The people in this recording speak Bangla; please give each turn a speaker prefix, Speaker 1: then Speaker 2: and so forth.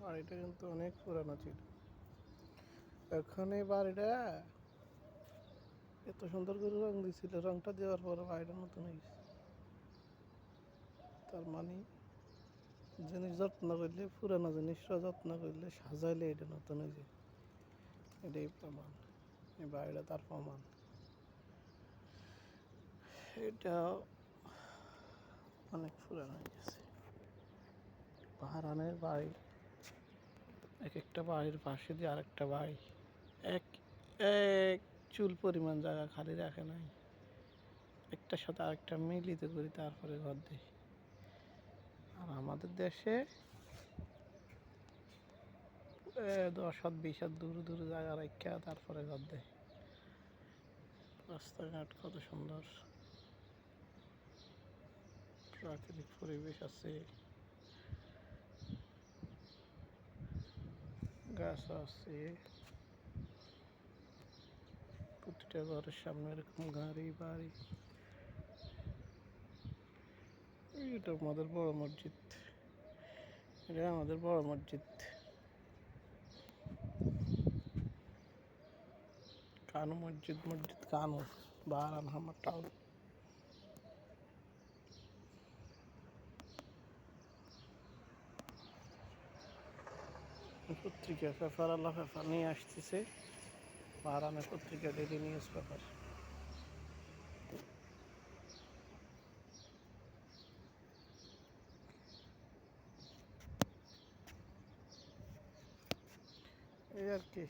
Speaker 1: বাড়িটা কিন্তু অনেক পুরানো ছিল। এখন এই বাড়িটা এত সুন্দর করে রং দিয়েছিল, রংটা দেওয়ার পর বাড়িটা নতুন হয়ে গেছে। তার মানে জিনিস যত্ন করলে, পুরানো জিনিসটা যত্ন করলে, সাজাইলে এটা নতুন হয়ে যায়। এটাই প্রমাণ, এই বাড়িটা তার প্রমাণ। এটা অনেক পুরানো হয়ে গেছে। বাহারানের বাড়ি, এক একটা বাড়ির পাশে দিয়ে আরেকটা বাড়ি, এক এক চুল পরিমাণ জায়গা খালি রাখে নাই, একটার সাথে আরেকটা মিলিত করি তারপরে ঘর দেয়। আর আমাদের দেশে 10 হাত 20 হাত দূরে দূরে জায়গা রাখা তারপরে ঘর দেয়। রাস্তাঘাট কত সুন্দর, প্রাকৃতিক পরিবেশ আছে, গাছ আছে, প্রতিটা ঘরের সামনে এরকম গাড়ি বাড়ি। এটা আমাদের বড় মসজিদ, এটা আমাদের বড় মসজিদ, কানু মসজিদ, মসজিদ কানু, বাহারান হামার টাউন। পত্রিকা পেপার আল্লাহ পেপার নিয়ে আসতেছে, বাহারানের পত্রিকা ডেইলি নিউজ পেপার। এই আর কি।